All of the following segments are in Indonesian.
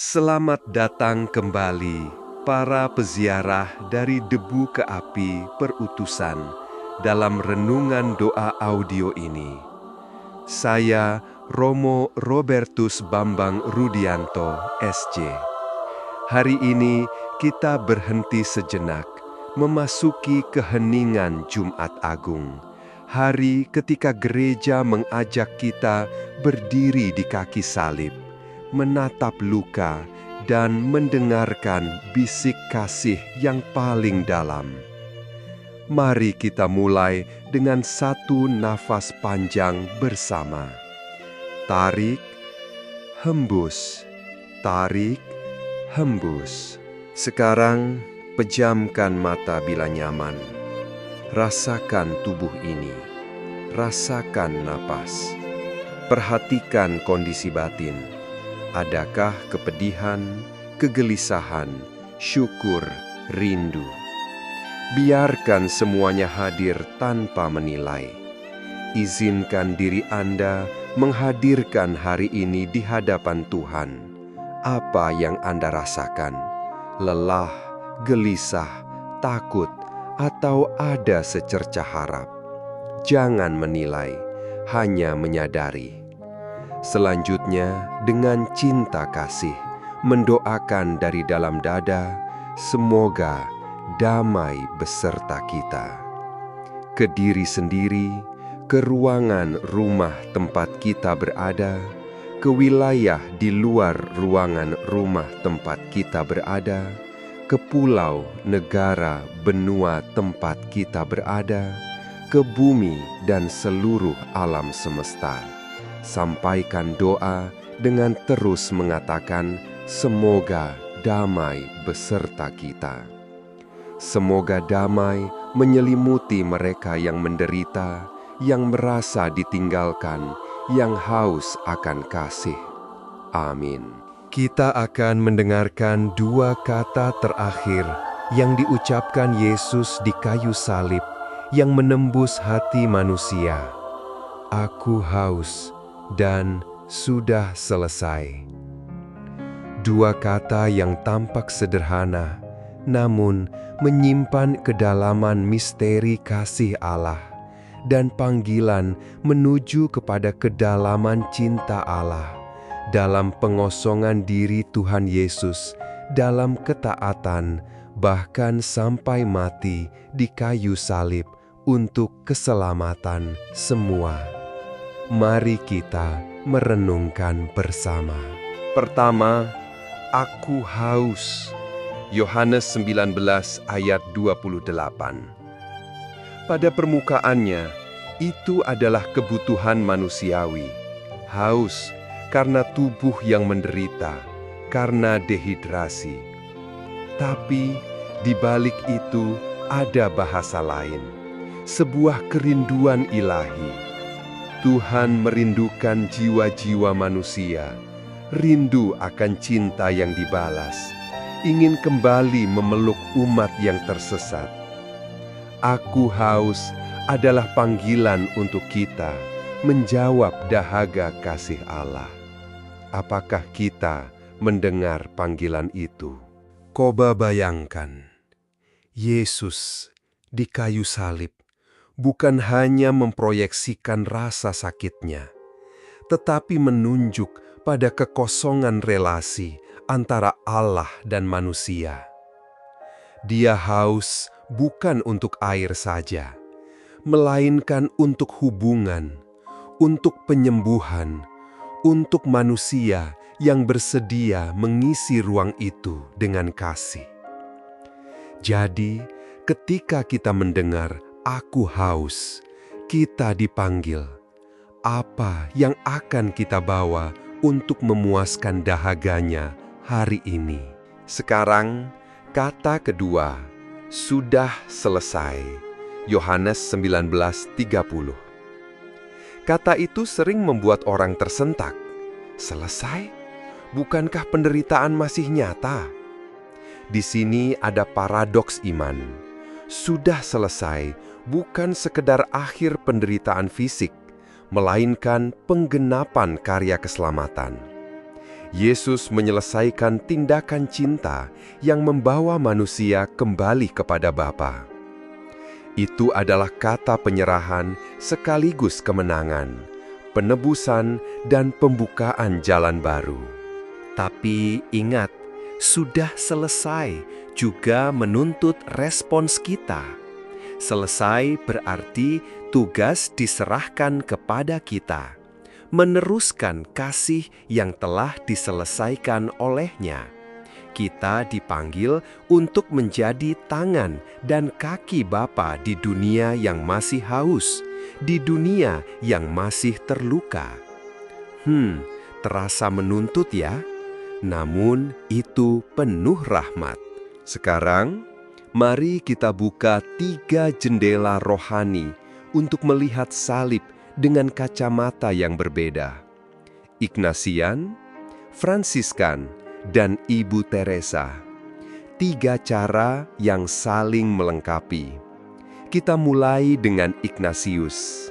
Selamat datang kembali, para peziarah dari debu ke api perutusan dalam renungan doa audio ini. Saya Romo Robertus Bambang Rudianto, SC. Hari ini kita berhenti sejenak memasuki keheningan Jumat Agung. Hari ketika gereja mengajak kita berdiri di kaki salib, menatap luka, dan mendengarkan bisik kasih yang paling dalam. Mari kita mulai dengan satu nafas panjang bersama. Tarik, hembus, tarik, hembus. Sekarang, pejamkan mata bila nyaman. Rasakan tubuh ini. Rasakan napas. Perhatikan kondisi batin. Adakah kepedihan, kegelisahan, syukur, rindu? Biarkan semuanya hadir tanpa menilai. Izinkan diri Anda menghadirkan hari ini di hadapan Tuhan. Apa yang Anda rasakan? Lelah, gelisah, takut, atau ada secercah harap? Jangan menilai, hanya menyadari. Selanjutnya, dengan cinta kasih, mendoakan dari dalam dada, semoga damai beserta kita. Ke diri sendiri, ke ruangan rumah tempat kita berada, ke wilayah di luar ruangan rumah tempat kita berada, ke pulau, negara, benua tempat kita berada, ke bumi dan seluruh alam semesta. Sampaikan doa dengan terus mengatakan, semoga damai beserta kita. Semoga damai menyelimuti mereka yang menderita, yang merasa ditinggalkan, yang haus akan kasih. Amin. Kita akan mendengarkan dua kata terakhir yang diucapkan Yesus di kayu salib yang menembus hati manusia. Aku haus dan sudah selesai. Dua kata yang tampak sederhana, namun menyimpan kedalaman misteri kasih Allah dan panggilan menuju kepada kedalaman cinta Allah dalam pengosongan diri Tuhan Yesus dalam ketaatan, bahkan sampai mati di kayu salib untuk keselamatan semua. Mari kita merenungkan bersama. Pertama, aku haus. Yohanes 19 ayat 28. Pada permukaannya, itu adalah kebutuhan manusiawi. Haus karena tubuh yang menderita, karena dehidrasi. Tapi di balik itu ada bahasa lain, sebuah kerinduan ilahi. Tuhan merindukan jiwa-jiwa manusia, rindu akan cinta yang dibalas, ingin kembali memeluk umat yang tersesat. Aku haus adalah panggilan untuk kita menjawab dahaga kasih Allah. Apakah kita mendengar panggilan itu? Coba bayangkan, Yesus di kayu salib bukan hanya memproyeksikan rasa sakitnya, tetapi menunjuk pada kekosongan relasi antara Allah dan manusia. Dia haus bukan untuk air saja, melainkan untuk hubungan, untuk penyembuhan, untuk manusia yang bersedia mengisi ruang itu dengan kasih. Jadi, ketika kita mendengar "Aku haus", kita dipanggil. Apa yang akan kita bawa untuk memuaskan dahaganya hari ini? Sekarang, kata kedua, sudah selesai. Yohanes 19:30. Kata itu sering membuat orang tersentak. Selesai? Bukankah penderitaan masih nyata? Di sini ada paradoks iman. Sudah selesai bukan sekedar akhir penderitaan fisik, melainkan penggenapan karya keselamatan. Yesus menyelesaikan tindakan cinta yang membawa manusia kembali kepada Bapa. Itu adalah kata penyerahan sekaligus kemenangan, penebusan, dan pembukaan jalan baru. Tapi ingat, sudah selesai juga menuntut respons kita. Selesai berarti tugas diserahkan kepada kita, meneruskan kasih yang telah diselesaikan olehnya. Kita dipanggil untuk menjadi tangan dan kaki Bapa di dunia yang masih haus, di dunia yang masih terluka. Terasa menuntut ya? Namun itu penuh rahmat. Sekarang, mari kita buka 3 jendela rohani untuk melihat salib dengan kacamata yang berbeda. Ignatian, Fransiskan, dan Ibu Teresa. 3 cara yang saling melengkapi. Kita mulai dengan Ignatius.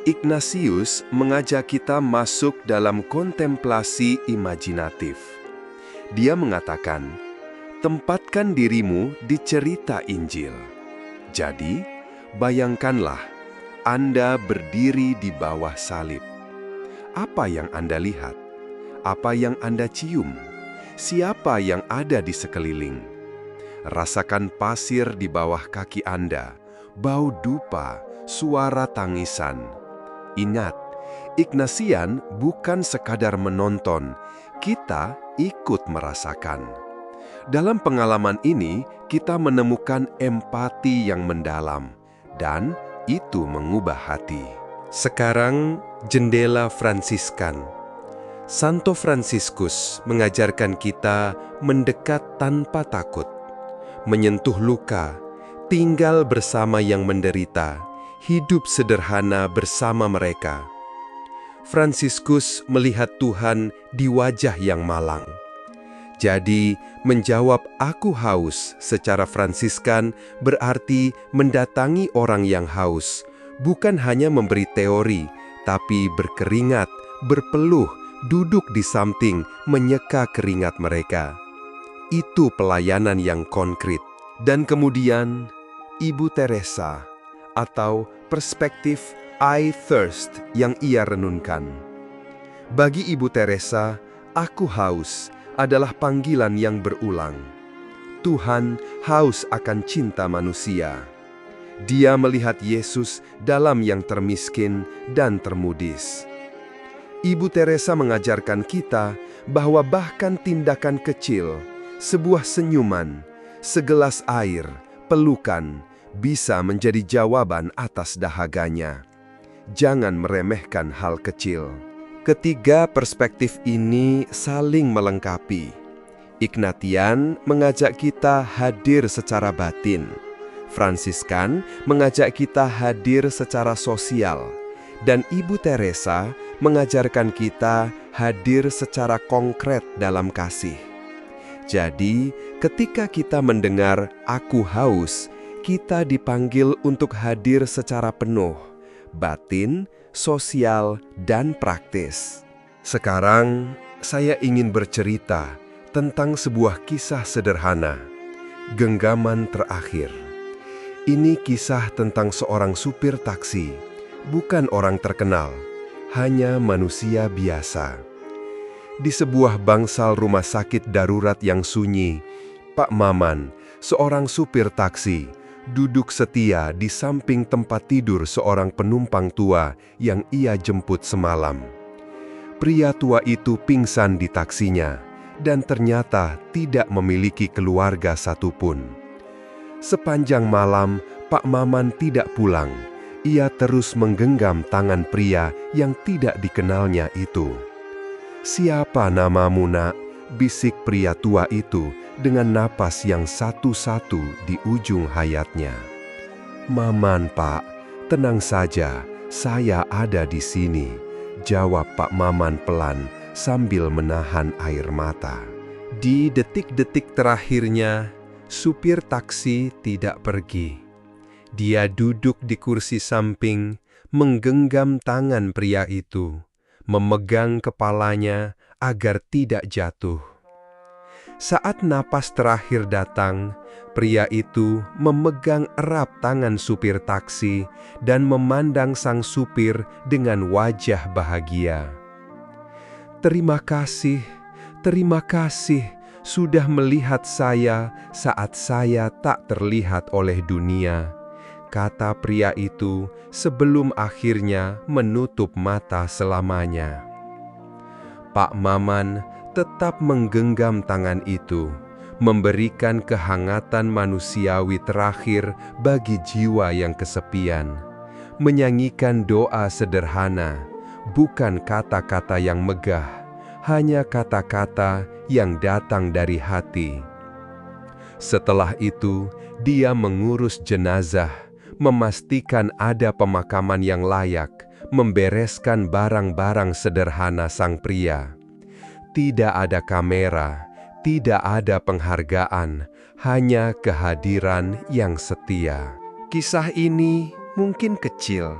Ignatius mengajak kita masuk dalam kontemplasi imajinatif. Dia mengatakan, tempatkan dirimu di cerita Injil. Jadi, bayangkanlah Anda berdiri di bawah salib. Apa yang Anda lihat? Apa yang Anda cium? Siapa yang ada di sekeliling? Rasakan pasir di bawah kaki Anda, bau dupa, suara tangisan. Ingat, Ignatian bukan sekadar menonton, kita ikut merasakan. Dalam pengalaman ini, kita menemukan empati yang mendalam, dan itu mengubah hati. Sekarang, jendela Fransiskan. Santo Fransiskus mengajarkan kita mendekat tanpa takut, menyentuh luka, tinggal bersama yang menderita, hidup sederhana bersama mereka. Fransiskus melihat Tuhan di wajah yang malang. Jadi, menjawab "aku haus" secara Fransiskan berarti mendatangi orang yang haus, bukan hanya memberi teori, tapi berkeringat, berpeluh, duduk di samping, menyeka keringat mereka. Itu pelayanan yang konkret. Dan kemudian, Ibu Teresa, atau perspektif I thirst yang ia renungkan. Bagi Ibu Teresa, "aku haus" adalah panggilan yang berulang. Tuhan haus akan cinta manusia. Dia melihat Yesus dalam yang termiskin dan termudis. Ibu Teresa mengajarkan kita bahwa bahkan tindakan kecil, sebuah senyuman, segelas air, pelukan, bisa menjadi jawaban atas dahaganya. Jangan meremehkan hal kecil. Ketiga perspektif ini saling melengkapi. Ignatian mengajak kita hadir secara batin. Fransiskan mengajak kita hadir secara sosial. Dan Ibu Teresa mengajarkan kita hadir secara konkret dalam kasih. Jadi, ketika kita mendengar "aku haus", kita dipanggil untuk hadir secara penuh, batin, sosial, dan praktis. Sekarang, saya ingin bercerita tentang sebuah kisah sederhana, genggaman terakhir. Ini kisah tentang seorang supir taksi, bukan orang terkenal, hanya manusia biasa. Di sebuah bangsal rumah sakit darurat yang sunyi, Pak Maman, seorang supir taksi, duduk setia di samping tempat tidur seorang penumpang tua yang ia jemput semalam. Pria tua itu pingsan di taksinya dan ternyata tidak memiliki keluarga satupun. Sepanjang malam, Pak Maman tidak pulang. Ia terus menggenggam tangan pria yang tidak dikenalnya itu. "Siapa namamu, Nak?" bisik pria tua itu dengan napas yang satu-satu di ujung hayatnya. "Maman, Pak, tenang saja, saya ada di sini," jawab Pak Maman pelan sambil menahan air mata. Di detik-detik terakhirnya, supir taksi tidak pergi. Dia duduk di kursi samping, menggenggam tangan pria itu, memegang kepalanya agar tidak jatuh. Saat napas terakhir datang, pria itu memegang erat tangan supir taksi dan memandang sang supir dengan wajah bahagia. Terima kasih sudah melihat saya saat saya tak terlihat oleh dunia," kata pria itu sebelum akhirnya menutup mata selamanya. Pak Maman tetap menggenggam tangan itu, memberikan kehangatan manusiawi terakhir bagi jiwa yang kesepian, menyanyikan doa sederhana, bukan kata-kata yang megah, hanya kata-kata yang datang dari hati. Setelah itu, dia mengurus jenazah, memastikan ada pemakaman yang layak, membereskan barang-barang sederhana sang pria. Tidak ada kamera, tidak ada penghargaan, hanya kehadiran yang setia. Kisah ini mungkin kecil,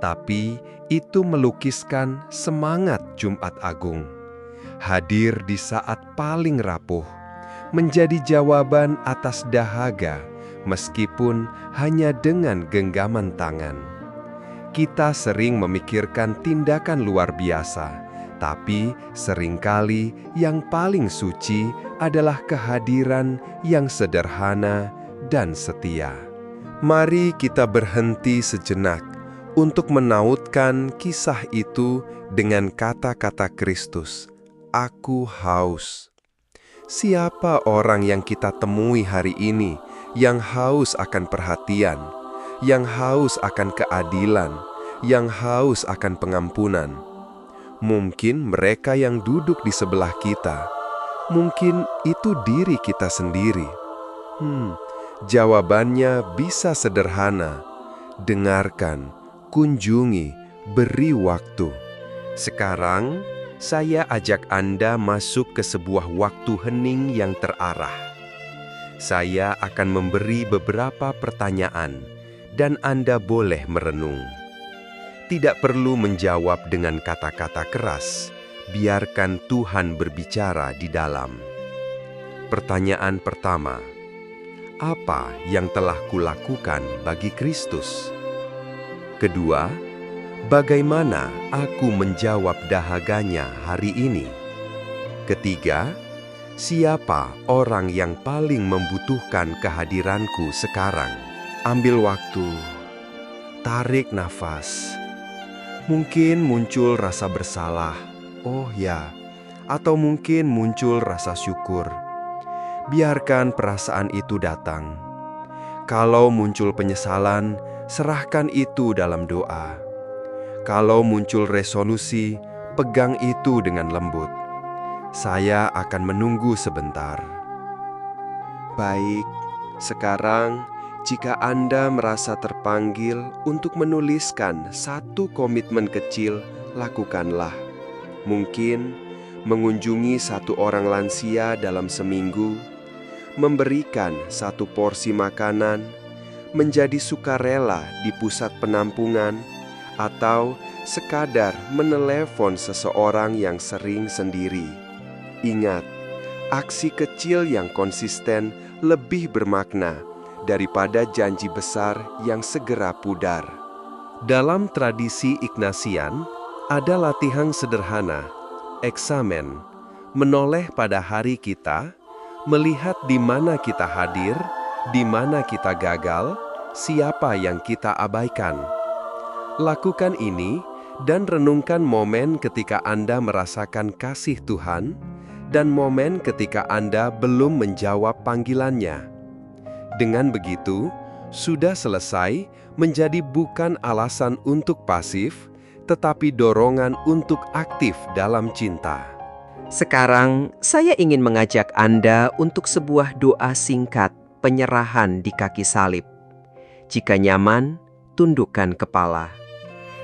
tapi itu melukiskan semangat Jumat Agung. Hadir di saat paling rapuh, menjadi jawaban atas dahaga, meskipun hanya dengan genggaman tangan. Kita sering memikirkan tindakan luar biasa, tapi seringkali yang paling suci adalah kehadiran yang sederhana dan setia. Mari kita berhenti sejenak untuk menautkan kisah itu dengan kata-kata Kristus, "Aku haus." Siapa orang yang kita temui hari ini yang haus akan perhatian, yang haus akan keadilan, yang haus akan pengampunan? Mungkin mereka yang duduk di sebelah kita, mungkin itu diri kita sendiri. Jawabannya bisa sederhana: dengarkan, kunjungi, beri waktu. Sekarang, saya ajak Anda masuk ke sebuah waktu hening yang terarah. Saya akan memberi beberapa pertanyaan, dan Anda boleh merenung. Tidak perlu menjawab dengan kata-kata keras, biarkan Tuhan berbicara di dalam. Pertanyaan pertama, apa yang telah kulakukan bagi Kristus? Kedua, bagaimana aku menjawab dahaganya hari ini? Ketiga, siapa orang yang paling membutuhkan kehadiranku sekarang? Ambil waktu, tarik nafas. Mungkin muncul rasa bersalah, oh ya, atau mungkin muncul rasa syukur. Biarkan perasaan itu datang. Kalau muncul penyesalan, serahkan itu dalam doa. Kalau muncul resolusi, pegang itu dengan lembut. Saya akan menunggu sebentar. Baik, sekarang jika Anda merasa terpanggil untuk menuliskan satu komitmen kecil, lakukanlah. Mungkin mengunjungi satu orang lansia dalam seminggu, memberikan satu porsi makanan, menjadi sukarela di pusat penampungan, atau sekadar menelepon seseorang yang sering sendiri. Ingat, aksi kecil yang konsisten lebih bermakna daripada janji besar yang segera pudar. Dalam tradisi Ignatian, ada latihan sederhana, eksamen, menoleh pada hari kita, melihat di mana kita hadir, di mana kita gagal, siapa yang kita abaikan. Lakukan ini dan renungkan momen ketika Anda merasakan kasih Tuhan dan momen ketika Anda belum menjawab panggilannya. Dengan begitu, sudah selesai menjadi bukan alasan untuk pasif, tetapi dorongan untuk aktif dalam cinta. Sekarang, saya ingin mengajak Anda untuk sebuah doa singkat penyerahan di kaki salib. Jika nyaman, tundukkan kepala.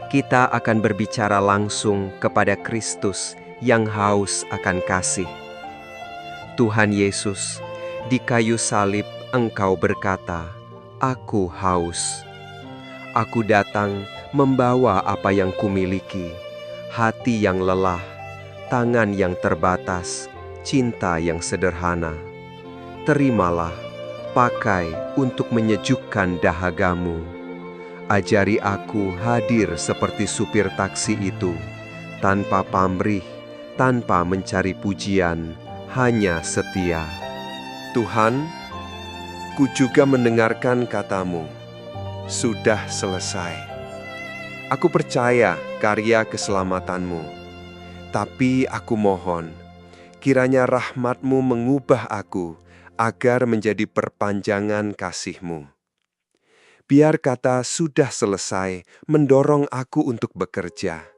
Kita akan berbicara langsung kepada Kristus yang haus akan kasih. Tuhan Yesus, di kayu salib Engkau berkata, "Aku haus." Aku datang membawa apa yang kumiliki, hati yang lelah, tangan yang terbatas, cinta yang sederhana. Terimalah, pakai untuk menyejukkan dahagamu. Ajari aku hadir seperti supir taksi itu, tanpa pamrih, tanpa mencari pujian, hanya setia. Tuhan, ku juga mendengarkan kata-Mu, sudah selesai. Aku percaya karya keselamatan-Mu, tapi aku mohon, kiranya rahmat-Mu mengubah aku agar menjadi perpanjangan kasih-Mu. Biar kata sudah selesai mendorong aku untuk bekerja,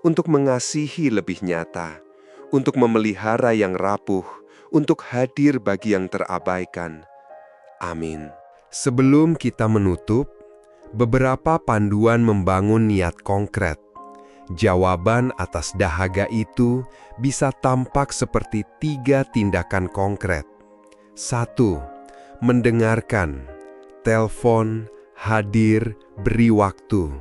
untuk mengasihi lebih nyata, untuk memelihara yang rapuh, untuk hadir bagi yang terabaikan. Amin. Sebelum kita menutup, beberapa panduan membangun niat konkret. Jawaban atas dahaga itu bisa tampak seperti 3 tindakan konkret. 1. Mendengarkan, telepon, hadir, beri waktu.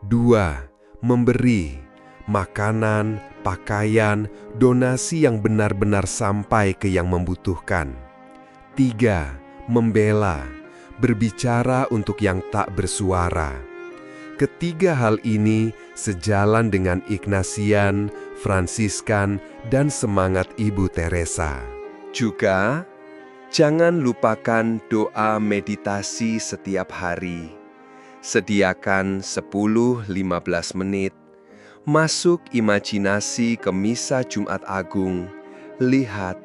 2. Memberi, makanan, pakaian, donasi yang benar-benar sampai ke yang membutuhkan. 3. Membela, berbicara untuk yang tak bersuara. Ketiga hal ini sejalan dengan Ignatian, Fransiskan, dan semangat Ibu Teresa. Juga, jangan lupakan doa meditasi setiap hari. Sediakan 10-15 menit. Masuk imajinasi ke Misa Jumat Agung. Lihat,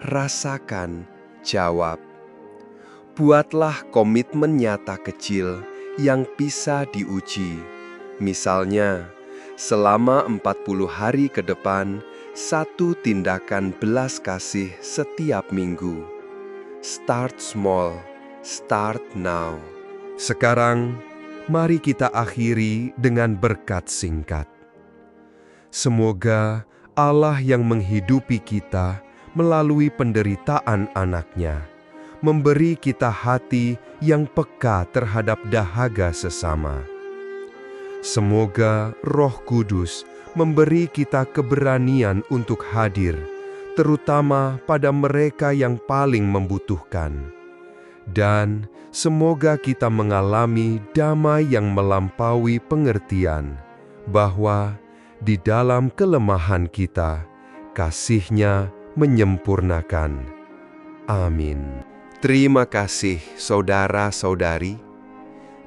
rasakan, jawab. Buatlah komitmen nyata kecil yang bisa diuji. Misalnya, selama 40 hari ke depan, 1 tindakan belas kasih setiap minggu. Start small, start now. Sekarang, mari kita akhiri dengan berkat singkat. Semoga Allah yang menghidupi kita melalui penderitaan anaknya, memberi kita hati yang peka terhadap dahaga sesama. Semoga Roh Kudus memberi kita keberanian untuk hadir, terutama pada mereka yang paling membutuhkan. Dan semoga kita mengalami damai yang melampaui pengertian, bahwa di dalam kelemahan kita, kasih-Nya menyempurnakan. Amin. Terima kasih saudara-saudari.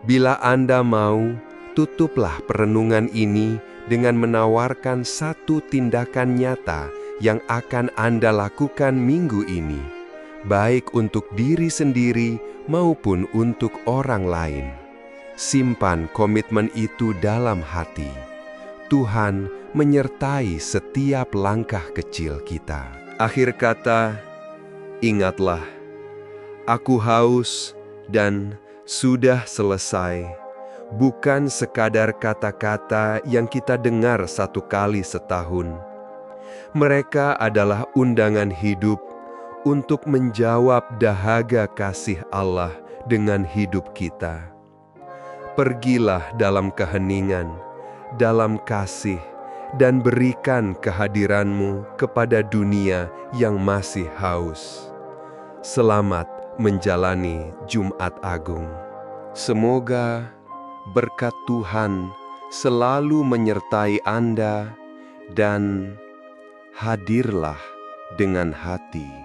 Bila Anda mau, tutuplah perenungan ini dengan menawarkan 1 tindakan nyata yang akan Anda lakukan minggu ini, baik untuk diri sendiri maupun untuk orang lain. Simpan komitmen itu dalam hati. Tuhan menyertai setiap langkah kecil kita. Akhir kata, ingatlah, aku haus dan sudah selesai. Bukan sekadar kata-kata yang kita dengar 1 kali setahun. Mereka adalah undangan hidup untuk menjawab dahaga kasih Allah dengan hidup kita. Pergilah dalam keheningan, dalam kasih, dan berikan kehadiranmu kepada dunia yang masih haus. Selamat menjalani Jumat Agung. Semoga berkat Tuhan selalu menyertai Anda dan hadirlah dengan hati